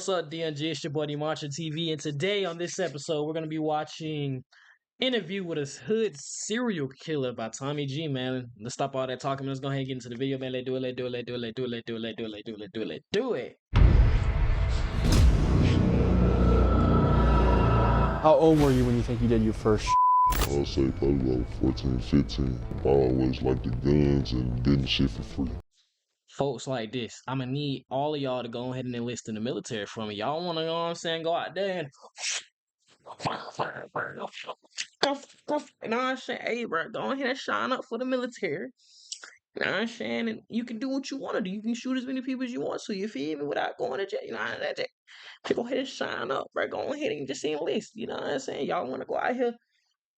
What's up, DNG? It's your boy DmantraTv, and today on this episode, we're gonna be watching interview with a hood serial killer by Tommy G. Man, let's stop all that talking. Let's go ahead and get into the video, man. Let's do it. Let's do it. Let's do it. Let's do it. Let's do it. Let's do it. Let's do it. Let's do it. Let's do it. How old were you when you think you did your first? I'll say probably about 14, 15. I always liked the guns and getting shit for free. Folks like this, I'm gonna need all of y'all to go ahead and enlist in the military for me. Y'all wanna, you know what I'm saying, go out there and you know what I'm saying? Hey, bro, go ahead and shine up for the military. You know what I'm saying? And you can do what you want to do. You can shoot as many people as you want to, you feel me, without going to jail. You know what I'm saying? Go ahead and shine up, bro. Go ahead and just enlist. You know what I'm saying? Y'all want to go out here?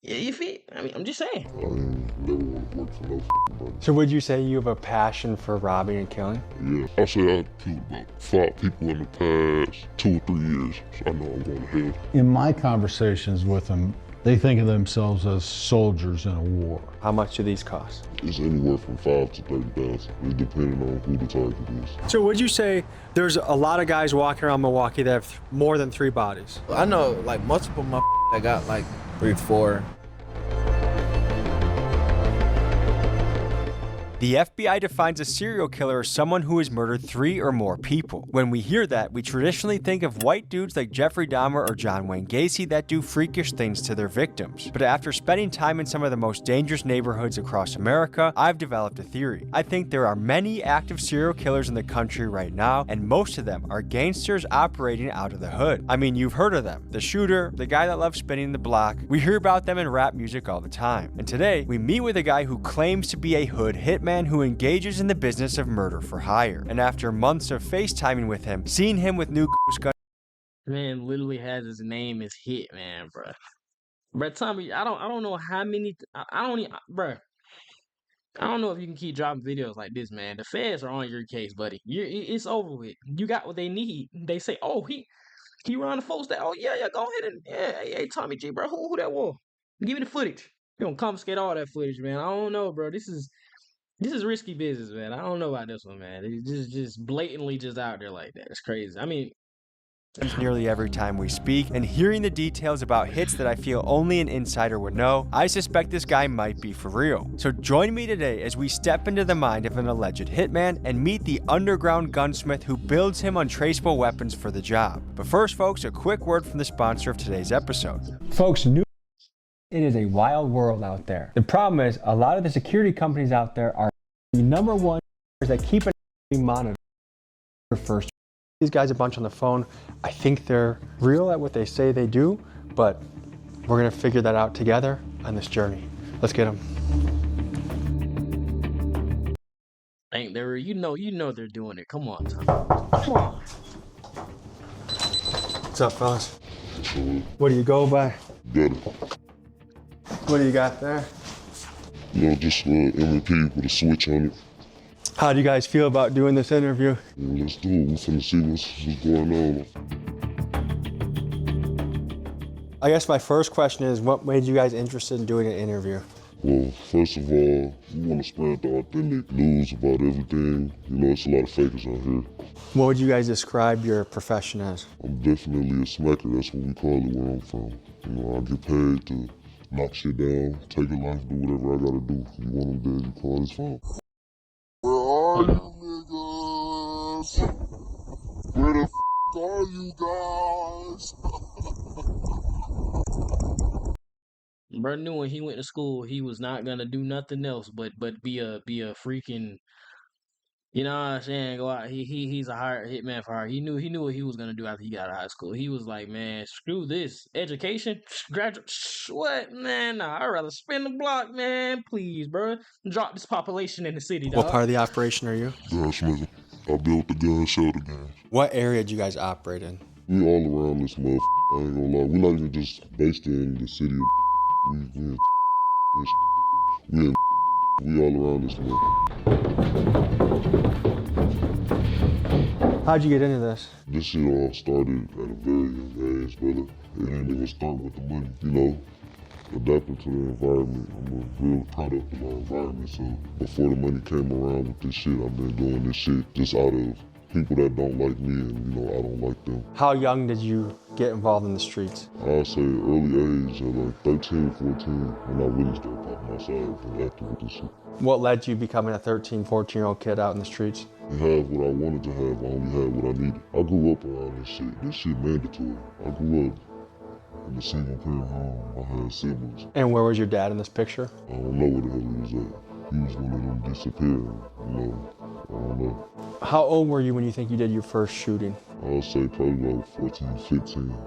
Yeah, you feel? I mean, I'm just saying. I ain't never want to work for no money. So would you say you have a passion for robbing and killing? Yeah, I say I killed about 5 people in the past 2 or 3 years. So I know I'm going to hell. In my conversations with them, they think of themselves as soldiers in a war. How much do these cost? It's anywhere from 5 to 30,000. It depending on who the target is. So would you say there's a lot of guys walking around Milwaukee that have more than 3 bodies? I know like multiple that got like 3, 4. The FBI defines a serial killer as someone who has murdered 3 or more people. When we hear that, we traditionally think of white dudes like Jeffrey Dahmer or John Wayne Gacy that do freakish things to their victims. But after spending time in some of the most dangerous neighborhoods across America, I've developed a theory. I think there are many active serial killers in the country right now, and most of them are gangsters operating out of the hood. I mean, you've heard of them. The shooter, the guy that loves spinning the block. We hear about them in rap music all the time. And today, we meet with a guy who claims to be a hood hitman who engages in the business of murder for hire. And after months of FaceTiming with him, seeing him with new ghost gun, Man literally has his name as Hitman, bro. Bro, Tommy, I don't know how many. I don't even, bro. I don't know if you can keep dropping videos like this, man. The feds are on your case, buddy. It's over with. You got what they need. They say, oh, he run the folks that. Oh yeah, go ahead and hey, Tommy G, bro. Who that was? Give me the footage. You gonna confiscate all that footage, man. I don't know, bro. This is risky business, man. I don't know about this one, man. It's just blatantly just out there like that. It's crazy. I mean, nearly every time we speak, and hearing the details about hits that I feel only an insider would know, I suspect this guy might be for real. So join me today as we step into the mind of an alleged hitman and meet the underground gunsmith who builds him untraceable weapons for the job. But first, folks, a quick word from the sponsor of today's episode. Folks, it is a wild world out there. The problem is a lot of the security companies out there are the number one that keep it monitored first. These guys a bunch on the phone. I think they're real at what they say they do, but we're gonna figure that out together on this journey. Let's get them. ain't there? You know they're doing it. Come on, Tommy. Come on. What's up, fellas? What do you go by? Better. What do you got there? You know, just MVP with a switch on it. How do you guys feel about doing this interview? Yeah, let's do it. We're finna see what's going on. I guess my first question is, what made you guys interested in doing an interview? Well, first of all, we want to spread the authentic news about everything. You know, it's a lot of fakers out here. What would you guys describe your profession as? I'm definitely a smacker. That's what we call it where I'm from. You know, I get paid to knock shit down, take a life, do whatever I gotta do. You want them dead, you call his phone. Where are you niggas? Where the f are you guys? Bro knew when he went to school he was not gonna do nothing else but be a freaking, you know what I'm saying, go out. He's a hired hitman for hire. He knew what he was gonna do after he got out of high school. He was like, man, screw this. Education, graduate, what, man? Nah, I'd rather spin the block, man. Please, bro. Drop this population in the city, dog. What part of the operation are you? Gunsmith. I built the gun, showed the guns. What area do you guys operate in? We all around this motherfucker. I ain't gonna lie. We're not even just based in the city of we all around this motherfucker. How'd you get into this? This shit all started at a very young age, brother. It ain't even start with the money, you know, adapting to the environment. I'm a real product of our environment, so before the money came around with this shit, I've been doing this shit just out of people that don't like me and, you know, I don't like them. How young did you get involved in the streets? I'd say early age, at like 13, 14, when I really started popping outside and acting with this shit. What led to you becoming a 13, 14-year-old kid out in the streets? I had what I wanted to have, I only had what I needed. I grew up around this shit. This shit mandatory. I grew up in a single parent home. I had siblings. And where was your dad in this picture? I don't know where the hell he was at. He was one of them disappearing, you know. I don't know. How old were you when you think you did your first shooting? I'd say probably like 14, 15.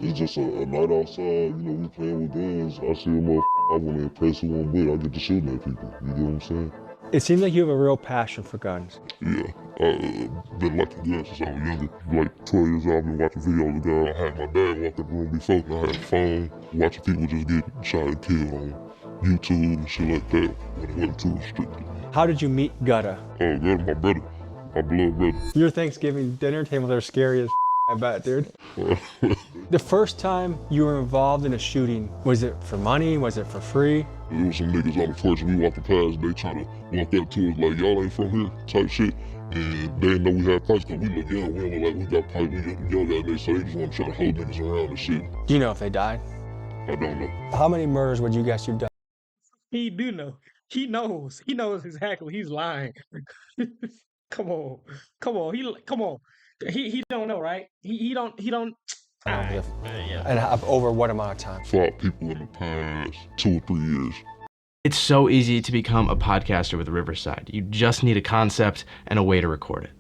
It's just a night outside, you know, we playing with guns. I see a motherfucker, I want to impress who I'm with, I get to shooting at people. You get what I'm saying? It seems like you have a real passion for guns. Yeah, I've been liking guns since I was younger. Like 12 years old, I've been watching videos of guns. I had my dad walk in the room before. I had a phone, watching people just get shot and killed on YouTube and shit like that when it wasn't too restricted. How did you meet Gutta? Oh, God, my brother, my blood brother. Your Thanksgiving dinner tables are scary as I bet, dude. The first time you were involved in a shooting, was it for money? Was it for free? There was some niggas on the porch, we walking past, they trying to walk up to us like, y'all ain't from here, type shit. And they didn't know we had pipes, cause we look young, we don't look like we got pipes, we young guys, they so they just want to try to hold niggas around and shit. Do you know if they died? I don't know. How many murders would you guess you've done? He do know. He knows. He knows exactly. He's lying. Come on. Come on. Come on. He don't know, right? He don't. And over what amount of time? 5 people in the past 2 or 3 years. It's so easy to become a podcaster with Riverside. You just need a concept and a way to record it.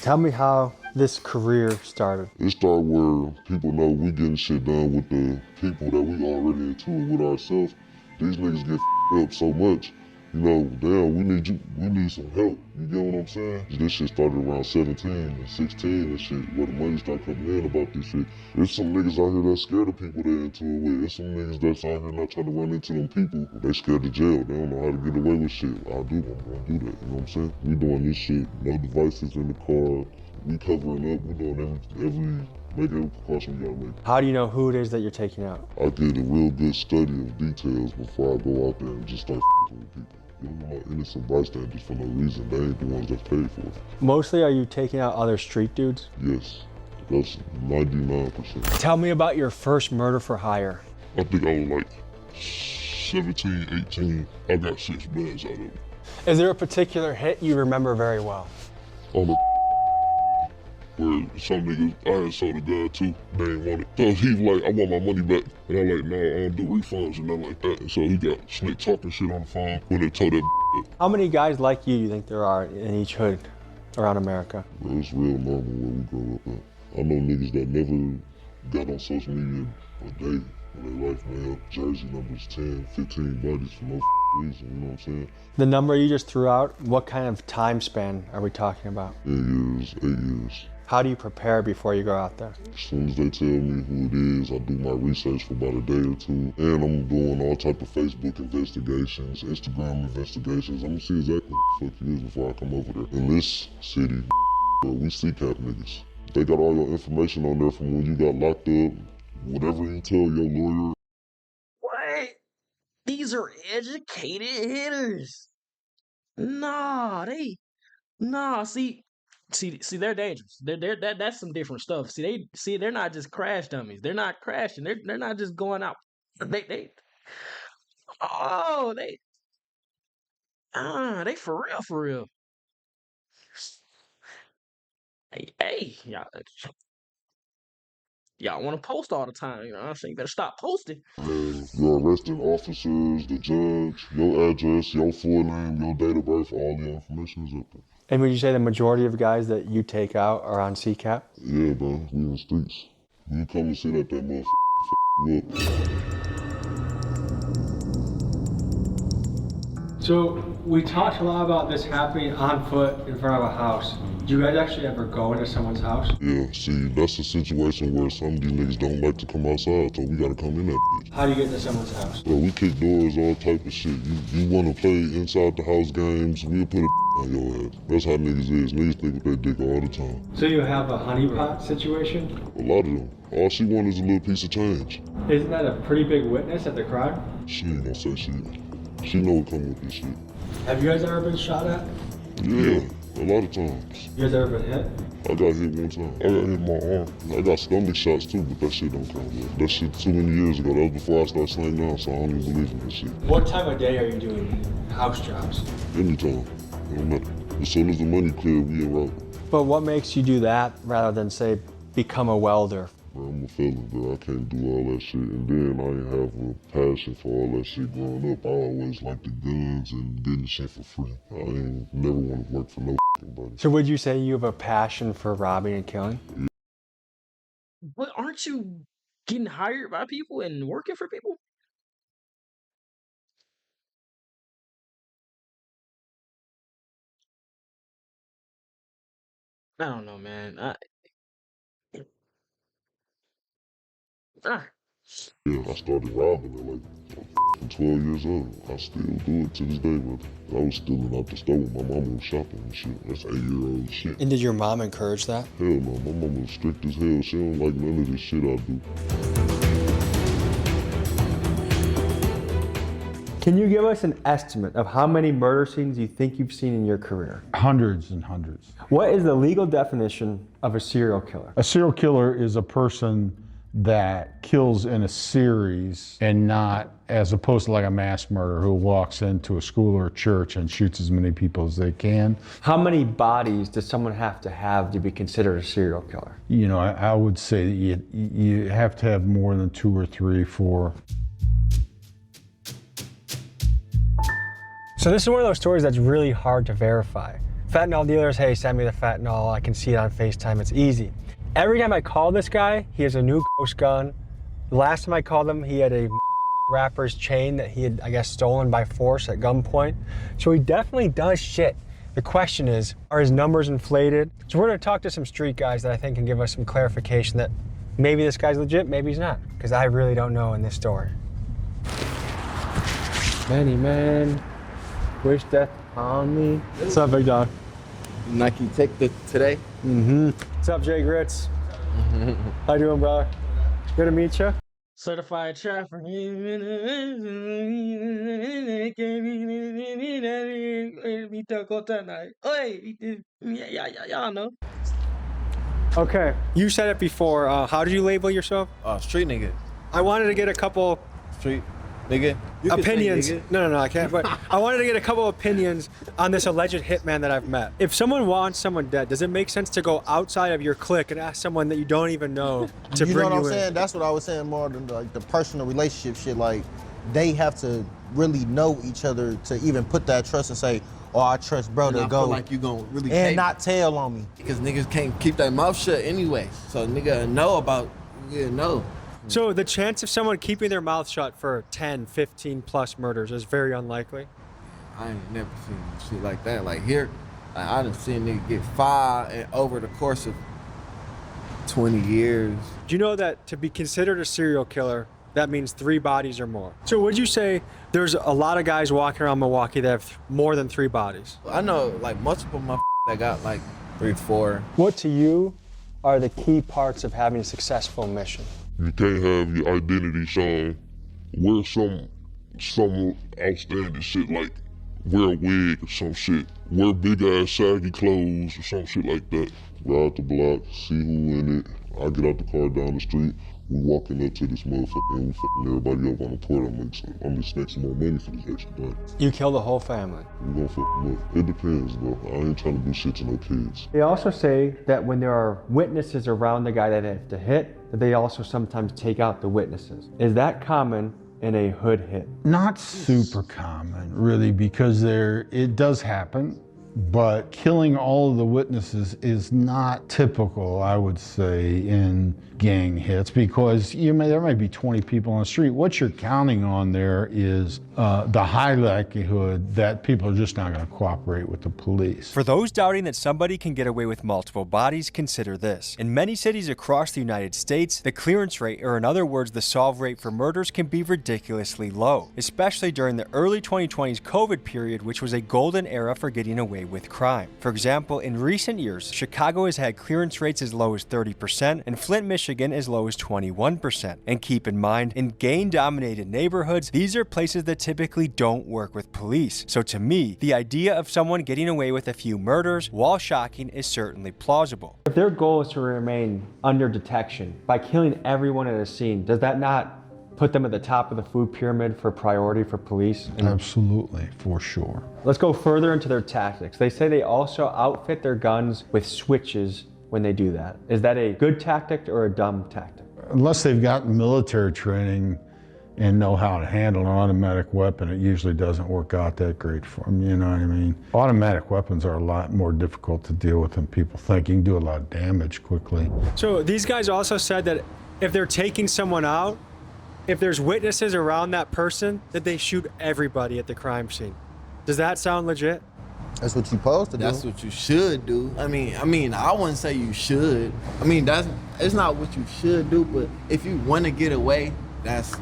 Tell me how this career started. It started where people know we getting shit done with the people that we already into it with ourselves. These niggas get up so much. You know, damn, we need some help. You get what I'm saying? This shit started around 17 and 16 and shit, where the money started coming in about this shit. There's some niggas out here that's scared of people they're into it with. There's some niggas that's out here not trying to run into them people. They scared of jail. They don't know how to get away with shit. I'm gonna do that. You know what I'm saying? We doing this shit. No devices in the car. We covering up. We doing make every precaution we gotta make. How do you know who it is that you're taking out? I did a real good study of details before I go out there and just start with people. You don't want innocent bystanders for no reason. They ain't the ones that's paid for it. Mostly, are you taking out other street dudes? Yes, that's 99%. Tell me about your first murder for hire. I think I was like 17, 18. I got 6 bands out of it. Is there a particular hit you remember very well? On the where some niggas, I had sold a gun too, they ain't want it. So he was like, I want my money back. And I'm like, no, I don't do refunds and nothing like that. And so he got slick talking shit on the phone when they told that up. How many guys like you think there are in each hood around America? Bro, it's real normal where we grow up at. I know niggas that never got on social media a day in their life, man. Jersey numbers 10, 15 bodies for no reason, you know what I'm saying? The number you just threw out, what kind of time span are we talking about? 10 years, 8 years. How do you prepare before you go out there? As soon as they tell me who it is, I do my research for about a day or two. And I'm doing all type of Facebook investigations, Instagram investigations. I'm gonna see exactly what the fuck it is before I come over there. In this city, we CCAP niggas. They got all your information on there from when you got locked up, whatever you tell your lawyer. What? These are educated hitters. Nah, See, they're dangerous. That's some different stuff. They're not just crash dummies. They're not crashing. They're not just going out. They for real. Hey, y'all want to post all the time, you know what I'm saying? You better stop posting. Your arresting officers, the judge, your address, your full name, your date of birth, all the information is up there. And would you say the majority of guys that you take out are on CCAP? Yeah, bro, we in the streets. You come and sit at that motherfucker, So we talked a lot about this happening on foot in front of a house. Do you guys actually ever go into someone's house? Yeah, see, that's a situation where some of these niggas don't like to come outside, so we gotta come in that bitch. How do you get into someone's house? Bro, we kick doors, all type of shit. You wanna play inside the house games, we'll put a on your ass. That's how niggas is. Niggas think with their dick all the time. So you have a honeypot situation? A lot of them. All she wants is a little piece of change. Isn't that a pretty big witness at the crime? She ain't gonna say shit. She know what come with this shit. Have you guys ever been shot at? Yeah, a lot of times. You guys ever been hit? I got hit one time. I got hit in my arm. I got stomach shots too, but that shit don't count. Man. That shit too many years ago. That was before I started slanging down, so I don't even believe in that shit. What time of day are you doing house jobs? Anytime. It don't matter. As soon as the money clear, we in route. But what makes you do that rather than, say, become a welder? Bro, I'm a felon, bro. I can't do all that shit. And then I ain't have a passion for all that shit growing up. I always liked the guns and getting shit for free. I ain't never want to work for no body. So would you say you have a passion for robbing and killing? Yeah. But aren't you getting hired by people and working for people? I don't know, man. Ah, Yeah, I started robbing at like 12 years old. I still do it to this day, but I was stealing out the store when my mama was shopping and shit. That's 8-year-old shit. And did your mom encourage that? Hell no, my mama was strict as hell. She don't like none of this shit I do. Can you give us an estimate of how many murder scenes you think you've seen in your career? Hundreds and hundreds. What is the legal definition of a serial killer? A serial killer is a person that kills in a series and not as opposed to like a mass murderer who walks into a school or a church and shoots as many people as they can. How many bodies does someone have to be considered a serial killer? You know, I would say that you have to have more than 2 or 3, 4. So this is one of those stories that's really hard to verify. Fentanyl dealers, hey, send me the fentanyl. I can see it on FaceTime. It's easy. Every time I call this guy, he has a new ghost gun. The last time I called him, he had a rapper's chain that he had, I guess, stolen by force at gunpoint. So he definitely does shit. The question is, are his numbers inflated? So we're gonna talk to some street guys that I think can give us some clarification that maybe this guy's legit, maybe he's not, because I really don't know in this story. Many men wish death on me. What's up, big dog? Nike Tech today. What's up, Jay Grits? How you doing, brother? Good to meet you. certified trapper. Y'all know. Okay, you said it before. How did you label yourself? Street nigga. I wanted to get a couple Street nigga. You can say opinions. nigga. No, I can't. But I wanted to get a couple opinions on this alleged hitman that I've met. If someone wants someone dead, does it make sense to go outside of your clique and ask someone that you don't even know to You bring know what you I'm in? saying? That's what I was saying more than like the personal relationship shit. Like they have to really know each other to even put that trust and say, "Oh, I trust bro And to I go feel like you gonna really and take not tell on me." because niggas can't keep their mouth shut anyway. So nigga know about know. So the chance of someone keeping their mouth shut for 10, 15 plus murders is very unlikely. I ain't never seen shit like that. Like here, like, I done seen niggas get 5 and over the course of 20 years. Do you know that to be considered a serial killer, that means 3 bodies or more? So would you say there's a lot of guys walking around Milwaukee that have more than 3 bodies? I know like multiple motherfuckers that got like 3, 4. What to you are the key parts of having a successful mission? You can't have your identity shown. Wear some outstanding shit like wear a wig or some shit. Wear big ass saggy clothes or some shit like that. Ride the block, see who in it. I get out the car down the street. We walking up to this motherfucker and we fucking everybody up on the port. I'm expecting more money for this extra body. You kill the whole family. We gonna fuck them up. It depends though. I ain't trying to do shit to no kids. They also say that when there are witnesses around the guy that they have to hit, that they also sometimes take out the witnesses. Is that common in a hood hit? Not super common, really, because it does happen, but killing all of the witnesses is not typical, I would say, in gang hits, because there might be 20 people on the street. What you're counting on there is the high likelihood that people are just not going to cooperate with the police. For those doubting that somebody can get away with multiple bodies, consider this. In many cities across the United States, the clearance rate, or in other words, the solve rate for murders, can be ridiculously low, especially during the early 2020s COVID period, which was a golden era for getting away away with crime. For example, in recent years, Chicago has had clearance rates as low as 30% and Flint, Michigan as low as 21%. And keep in mind, in gang-dominated neighborhoods, these are places that typically don't work with police. So to me, the idea of someone getting away with a few murders, while shocking, is certainly plausible. If their goal is to remain under detection by killing everyone at a scene, does that not put them at the top of the food pyramid for priority for police? Absolutely, for sure. Let's go further into their tactics. They say they also outfit their guns with switches when they do that. Is that a good tactic or a dumb tactic? Unless they've gotten military training and know how to handle an automatic weapon, it usually doesn't work out that great for them, you know what I mean? Automatic weapons are a lot more difficult to deal with than people think. You can do a lot of damage quickly. So these guys also said that if they're taking someone out, if there's witnesses around that person, that they shoot everybody at the crime scene. Does that sound legit? That's what you supposed to do. That's what you should do. I mean, I wouldn't say you should. I mean, it's not what you should do, but if you want to get away, that's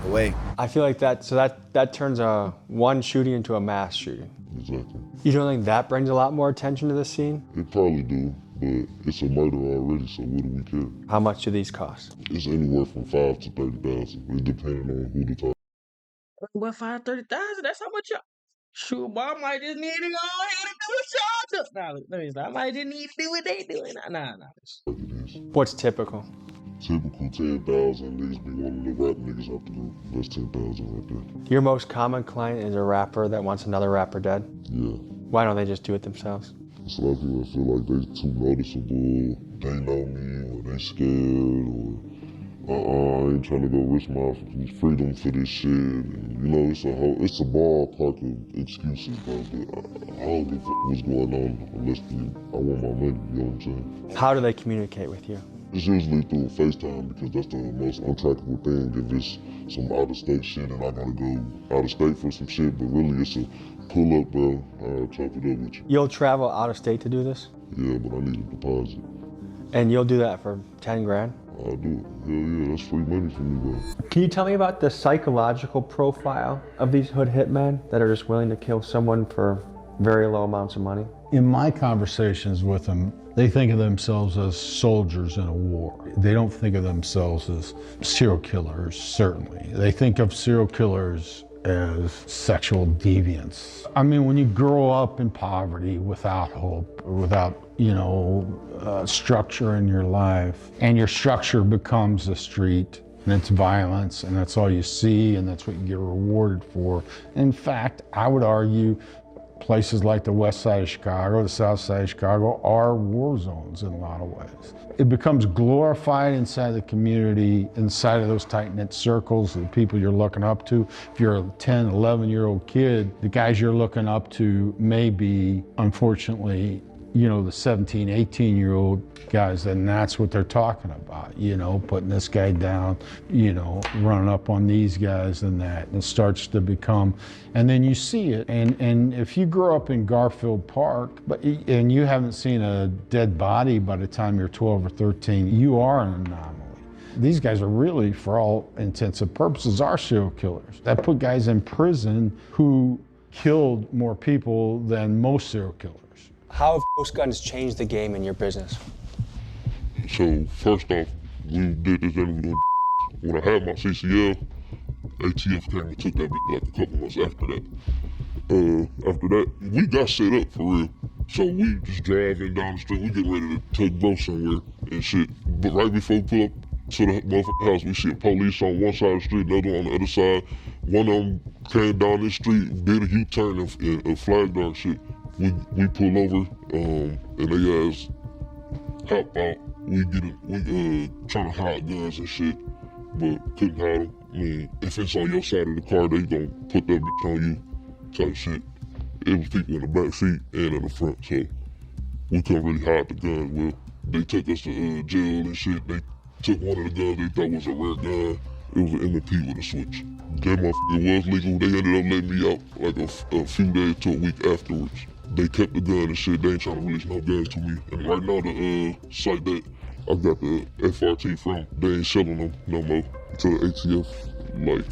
the way. I feel like that turns a one shooting into a mass shooting. Exactly. You don't think that brings a lot more attention to the scene? It probably do, but it's a murder already, so what do we care? How much do these cost? It's anywhere from 5 to 30,000. It depends on who the target. What, 530,000? That's how much y'all. Shoot, boy, I might just need to go ahead and do what y'all do. Nah, let me stop. I might just need to do what they doing. Nah. What's typical? Typical 10,000 niggas be one of the rap niggas out the group. That's 10,000 right there. Your most common client is a rapper that wants another rapper dead? Yeah. Why don't they just do it themselves? It's a lot of people that feel like they too noticeable. They know me, or they scared, or I ain't trying to go risk my freedom for this shit. And, you know, it's a ballpark of excuses, bro. But I don't give a fuck what's going on unless I want my money. You know what I'm saying? How do they communicate with you? It's usually through FaceTime because that's the most untrackable thing. If it's some out-of-state shit and I gotta go out-of-state for some shit, but really it's a pull up, bro. I'll chop it up with you. You'll travel out of state to do this? Yeah, but I need a deposit. And you'll do that for 10 grand? I'll do it. Hell yeah, that's free money for me, bro. Can you tell me about the psychological profile of these hood hitmen that are just willing to kill someone for very low amounts of money? In my conversations with them, they think of themselves as soldiers in a war. They don't think of themselves as serial killers, certainly. They think of serial killers as sexual deviants. I mean, when you grow up in poverty without hope, or without, structure in your life, and your structure becomes the street, and it's violence, and that's all you see, and that's what you get rewarded for. In fact, I would argue places like the west side of Chicago, the south side of Chicago are war zones in a lot of ways. It becomes glorified inside the community, inside of those tight-knit circles, the people you're looking up to. If you're a 10, 11-year-old kid, the guys you're looking up to may be, unfortunately, the 17, 18-year-old guys, and that's what they're talking about, putting this guy down, running up on these guys and that, and it starts to become, and then you see it, and if you grow up in Garfield Park, and you haven't seen a dead body by the time you're 12 or 13, you are an anomaly. These guys are really, for all intents and purposes, are serial killers. That put guys in prison who killed more people than most serial killers. How have ghost guns changed the game in your business? So first off, we did this interview. When I had my CCL, ATF came and took that bitch like a couple months after that. After that, we got set up for real. So we just driving down the street, we getting ready to take boat somewhere and shit. But right before we pull up to the motherfucking house, we see police on one side of the street, another on the other side. One of them came down this street, did a U-turn and flagged our shit. We pull over, and they ass hop out. We trying to hide guns and shit, but couldn't hide them. I mean, if it's on your side of the car, they gonna put that bitch on you, type shit. It was people in the back seat and in the front, so we couldn't really hide the guns well. They took us to jail and shit. They took one of the guns they thought was a rare gun. It was an M&P with a switch. That motherfucker was legal. They ended up letting me out like a few days to a week afterwards. They kept the gun and shit. They ain't trying to release no guns to me. And right now, the site that I got the FRT from, they ain't selling them no more to the ATF. Like,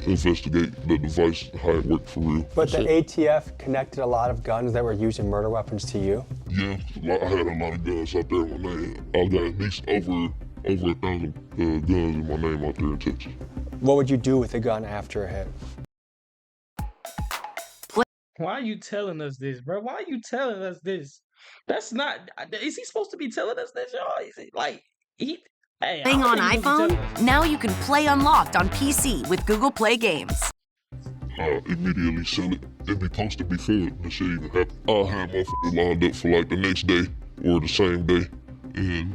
investigate the device, how it worked for real. But the ATF connected a lot of guns that were used in murder weapons to you? Yeah, I had a lot of guns out there in my name. I got at least over 1,000 guns in my name out there in Texas. What would you do with a gun after a hit? Why are you telling us this, bro? Why are you telling us this? That's not. Is he supposed to be telling us this, y'all? Is it like he? Hey, Playing on I don't think he's supposed to be iPhone? Now you can play Unlocked on PC with Google Play Games. Immediately sell it and be posted before the shit even happened. I'll have motherfuckers lined up for like the next day or the same day, and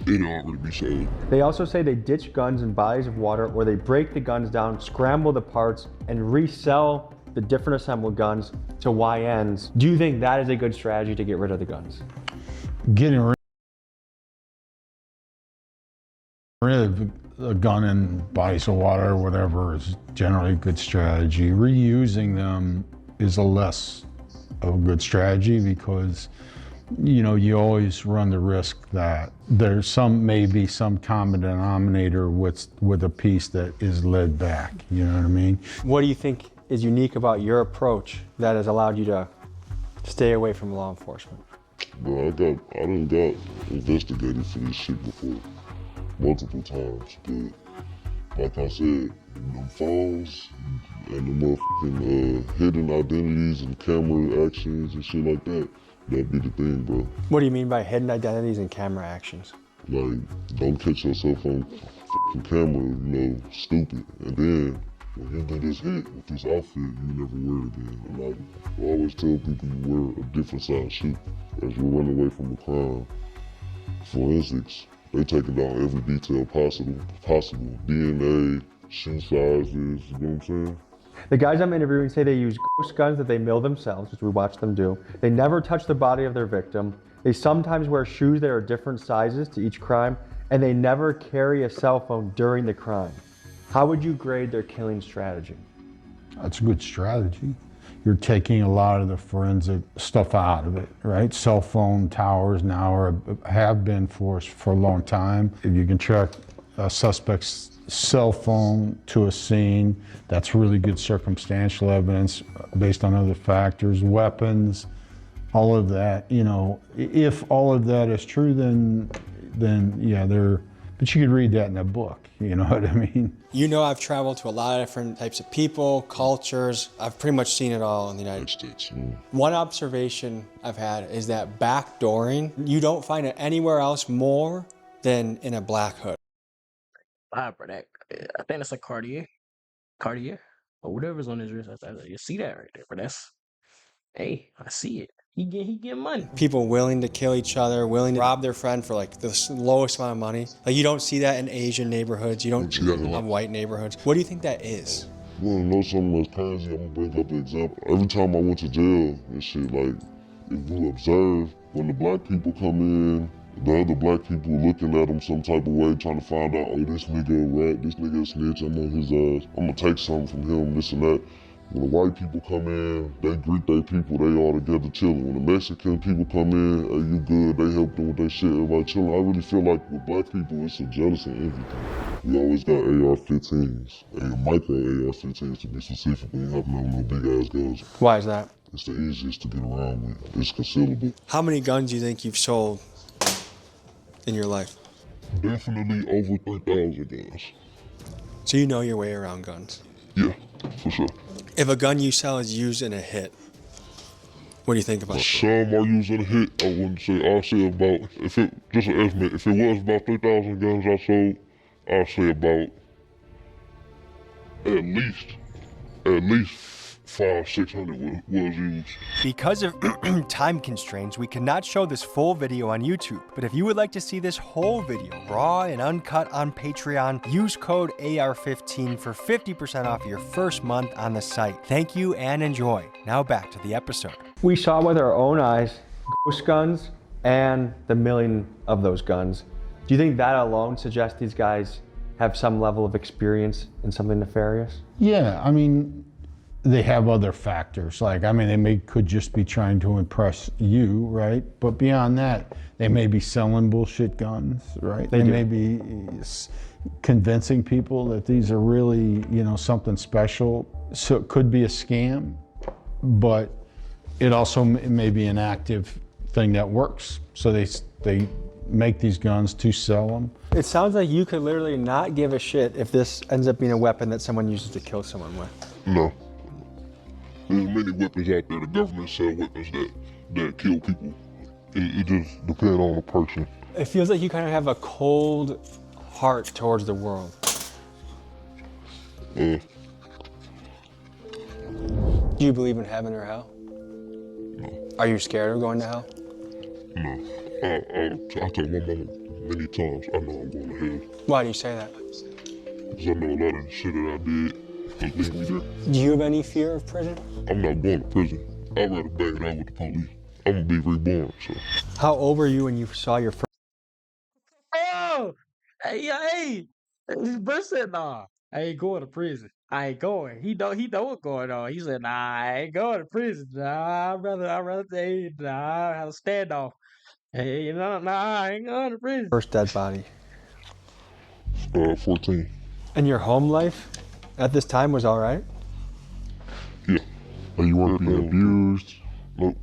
it'll already be sold. They also say they ditch guns in bodies of water, or they break the guns down, scramble the parts, and resell the different assembled guns to YNs. Do you think that is a good strategy to get rid of the guns? Getting rid of a gun in bodies of water or whatever is generally a good strategy. Reusing them is a less of a good strategy because, you know, you always run the risk that there's maybe some common denominator with a piece that is led back, you know what I mean? What do you think is unique about your approach that has allowed you to stay away from law enforcement? Bro, I done got investigated for this shit before, multiple times, but like I said, them phones and the motherfucking hidden identities and camera actions and shit like that, that'd be the thing, bro. What do you mean by hidden identities and camera actions? Like, don't catch yourself on fucking camera, you know, stupid, and then when you get this hit with this outfit, you never wear it again. And I always tell people you wear a different size shoe as you run away from a crime. Forensics, they taking down every detail possible. DNA, shoe sizes, you know what I'm saying? The guys I'm interviewing say they use ghost guns that they mill themselves, which we watch them do. They never touch the body of their victim. They sometimes wear shoes that are different sizes to each crime, and they never carry a cell phone during the crime. How would you grade their killing strategy? That's a good strategy. You're taking a lot of the forensic stuff out of it, right? Cell phone towers now have been for a long time. If you can track a suspect's cell phone to a scene, that's really good circumstantial evidence based on other factors, weapons, all of that. You know, if all of that is true, then yeah, but you could read that in a book, you know what I mean? You know, I've traveled to a lot of different types of people, cultures. I've pretty much seen it all in the United States. One observation I've had is that backdooring, you don't find it anywhere else more than in a black hood. I think that's a Cartier, or whatever's on his wrist. You see that right there, but that's, hey, I see it. He get money. People willing to kill each other, willing to rob their friend for like the lowest amount of money. Like you don't see that in Asian neighborhoods. You don't see that in white neighborhoods. What do you think that is? You wanna know something that's crazy? I'm gonna bring up an example. Every time I went to jail and shit, like, if you observe, when the black people come in, the other black people looking at them some type of way, trying to find out, oh, this nigga a rat, this nigga a snitch, I'm on his ass, I'm gonna take something from him, this and that. When the white people come in, they greet their people, they all together chilling. When the Mexican people come in, hey, you good, they help them with their shit, everybody chilling. I really feel like with black people, it's a jealousy and everything. We always got AR-15s, micro AR-15s to be specific. We ain't have no big ass guns. Why is that? It's the easiest to get around with. It's concealable. How many guns do you think you've sold in your life? Definitely over 3,000 guns. So you know your way around guns? Yeah, for sure. If a gun you sell is used in a hit, what do you think about that? Some are used in a hit. I wouldn't say, I'll say about, just an estimate, if it was about 3,000 guns I sold, I'll say about at least 500-600 was used. Because of time constraints, we cannot show this full video on YouTube. But if you would like to see this whole video, raw and uncut on Patreon, use code AR15 for 50% off your first month on the site. Thank you and enjoy. Now back to the episode. We saw with our own eyes ghost guns and the milling of those guns. Do you think that alone suggests these guys have some level of experience in something nefarious? Yeah, I mean, they have other factors. Like, I mean, could just be trying to impress you, right? But beyond that, they may be selling bullshit guns, right? They may be convincing people that these are really, something special. So it could be a scam, but it also may be an active thing that works. So they make these guns to sell them. It sounds like you could literally not give a shit if this ends up being a weapon that someone uses to kill someone with. No. There's many weapons out there. The government sell weapons that kill people. It just depends on the person. It feels like you kind of have a cold heart towards the world. Do Do you believe in heaven or hell? No. Are you scared of going to hell? No. I told my mama many times I know I'm going to hell. Why do you say that? Because I know a lot of the shit that I did will lead me there. Do you have any fear of prison? I'm not going to prison. I'd rather bang it out with the police. I'm going to be reborn, so. How old were you when you saw your first? Oh, hey, his brother said, nah, I ain't going to prison. I ain't going. He know what's going on. He said, nah, I ain't going to prison. Nah, I'd rather say, nah, I have a standoff. Hey, nah, I ain't going to prison. First dead body. 14. And your home life at this time was all right? Yeah. You weren't being abused? Nope.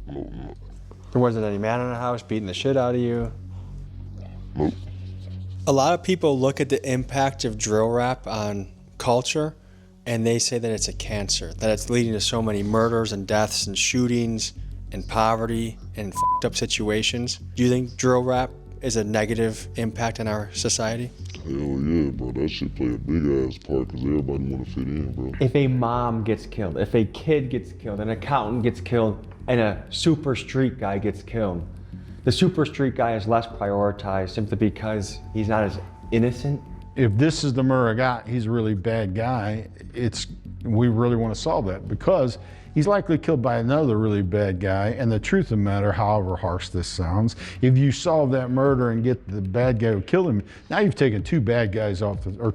There wasn't any man in the house beating the shit out of you? Nope. A lot of people look at the impact of drill rap on culture and they say that it's a cancer, that it's leading to so many murders and deaths and shootings and poverty and fucked up situations. Do you think drill rap is a negative impact on our society? Hell yeah, bro. That shit play a big ass part because everybody want to fit in, bro. If a mom gets killed, if a kid gets killed, an accountant gets killed, and a super street guy gets killed, the super street guy is less prioritized simply because he's not as innocent. If this is the murder guy, he's a really bad guy, we really want to solve that because he's likely killed by another really bad guy. And the truth of the matter, however harsh this sounds, if you solve that murder and get the bad guy who killed him, now you've taken two bad guys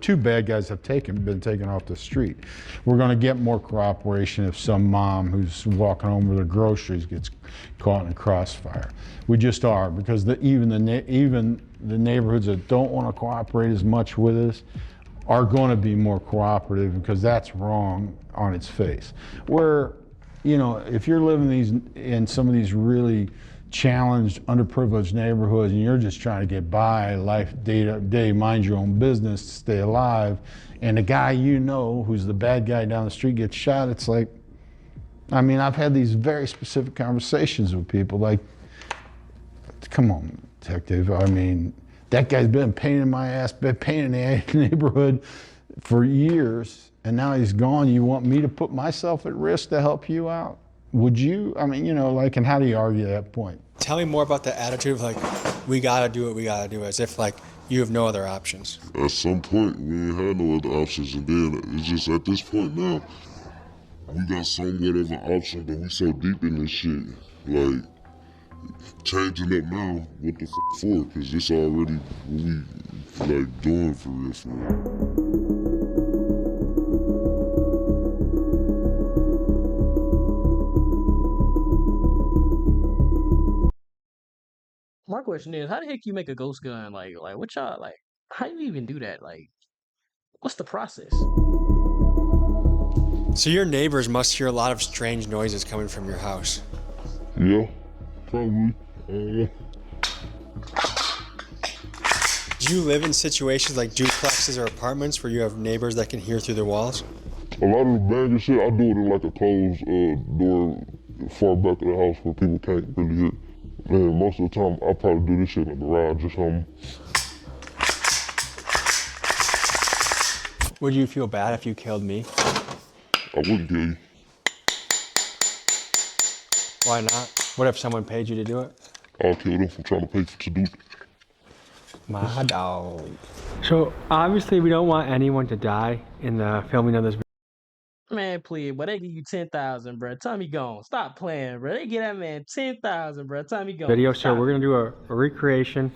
two bad guys have been taken off the street. We're going to get more cooperation if some mom who's walking home with her groceries gets caught in a crossfire. We just are, because even the neighborhoods that don't want to cooperate as much with us are going to be more cooperative because that's wrong on its face. Where, if you're living in some of these really challenged, underprivileged neighborhoods and you're just trying to get by life day to day, mind your own business, stay alive, and the guy who's the bad guy down the street gets shot, it's like, I've had these very specific conversations with people like, come on, detective, that guy's been a pain in my ass, been a pain in the neighborhood for years, and now he's gone. You want me to put myself at risk to help you out? Would you? And how do you argue that point? Tell me more about the attitude of we gotta do what we gotta do, as if you have no other options. At some point, we ain't had no other options, and then it's just at this point now, we got somewhat of an option, but we so deep in this shit, changing up now, what the for? Because this already what we doing for real. My question is, how the heck you make a ghost gun? Like what y'all how do you even do that? What's the process? So your neighbors must hear a lot of strange noises coming from your house. Yeah, probably. Do you live in situations like duplexes or apartments where you have neighbors that can hear through the walls? A lot of the banging shit, I do it in a closed door far back of the house where people can't really hear. Man, most of the time, I probably do this shit in the garage or something. Would you feel bad if you killed me? I wouldn't kill you. Why not? What if someone paid you to do it? I'll kill them for trying to pay to do it. My dog. So obviously we don't want anyone to die in the filming of this video. Man, please, but they give you 10,000, bro. Time he gone. Stop playing, bro. They get that man 10,000, bro. Time he gone. So we're gonna do a recreation.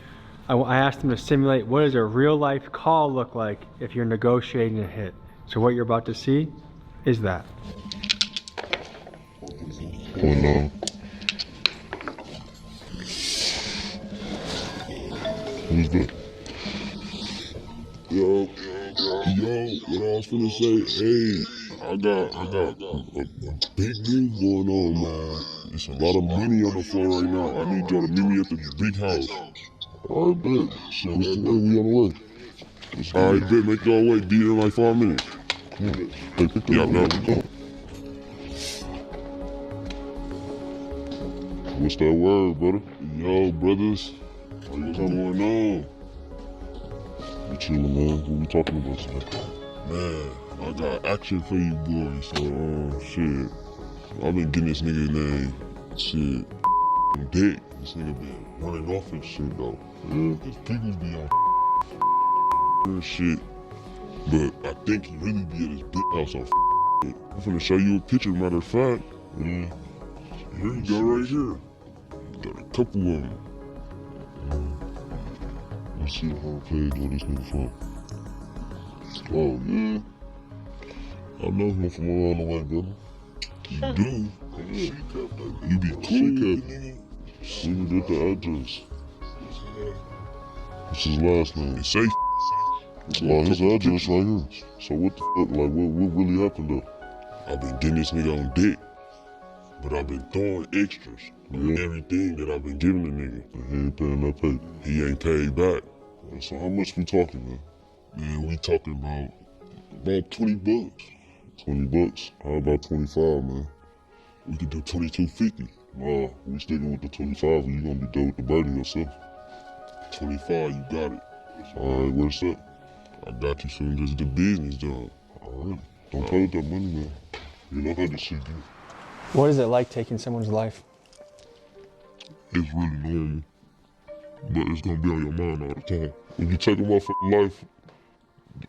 I asked them to simulate what does a real life call look like if you're negotiating a hit. So what you're about to see is that. When who's that? Yo, what I was finna say, hey, I got a big move going on, man. It's a lot of money on the floor right now. I need y'all to meet me at the big house. Alright, bet. So what's the way? We on the way. Alright, bet. Make y'all wait. Be here in like 5 minutes. Yeah, now we go. What's that word, brother? Yo, brothers. What's going on? We chillin', man. What we talking about tonight? Man, I got action for you boys. So, shit. I've been getting this nigga name, shit, dick. This nigga been running off and shit, though. Yeah, cause people be on and shit. But I think he really be at his big house on shit. I'm finna show you a picture, matter of fact. Yeah. Here you go, right here. Got a couple of them. Let's see how page where this nigga from. Oh, yeah. I know him from around the way, brother. You do? You be cool. See me at the address. What's his last name? It's safe. Well, his address right here. So what the fuck, like, what really happened though? I've been getting this nigga on dick, but I've been throwing extras on everything that I've been giving the nigga. He ain't paying that pay. He ain't paid back. So how much we talking, man? Man, we talking about 20 bucks. 20 bucks? How about 25, man? We could do 22.50. Nah, we sticking with the 25 or you gonna be done with the birdie yourself. 25, you got it. Alright, what's up? I got you soon as the business done. Alright. Don't play with that money, man. You know how this shit get. What is it like taking someone's life? It's really normal. But it's gonna be on your mind all the time. When you take a motherfucking life,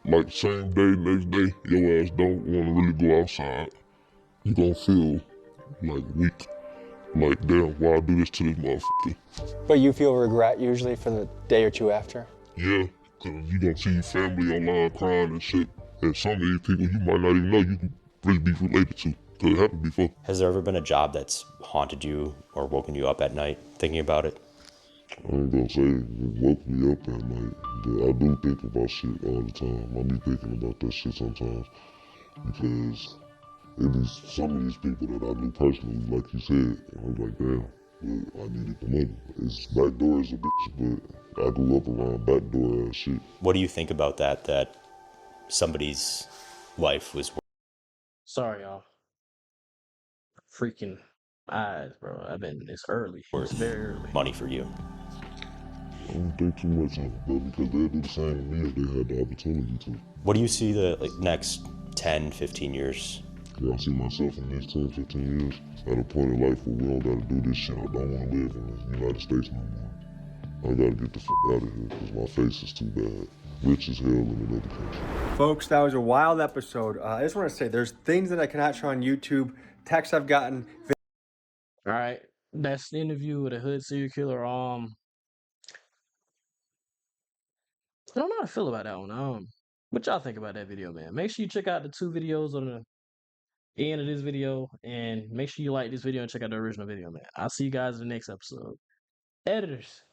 like same day, next day, your ass don't wanna really go outside. You gonna feel like weak. Like, damn, why I do this to this motherfucker? But you feel regret usually for the day or two after? Yeah, cause you gonna see your family online crying and shit. And some of these people you might not even know you can really be related to. Cause it happened before. Has there ever been a job that's haunted you or woken you up at night thinking about it? I ain't gonna say it woke me up at night, but I do think about shit all the time. I be thinking about that shit sometimes. Because it be some of these people that I knew personally, like you said, I was like, damn, but I needed the money. It's backdoor as a bitch, but I grew up around backdoor ass shit. What do you think about that somebody's life was Sorry, y'all. Freaking eyes, bro. It's early. It's worth very early. money for you? I don't think too much of it, bro, because they'll do the same to me if they had the opportunity to. What do you see the next 10, 15 years? Yeah, I see myself in the next 10, 15 years at a point in life where we don't gotta do this shit. I don't wanna live in the United States no more. I gotta get the fuck out of here because my face is too bad. Rich as hell in another country. Folks, that was a wild episode. I just want to say there's things that I cannot show on YouTube, texts I've gotten. All right, that's the interview with a hood serial killer. I don't know how to feel about that one. What y'all think about that video, man? Make sure you check out the 2 videos on the end of this video, and make sure you like this video and check out the original video, man. I'll see you guys in the next episode. Editors.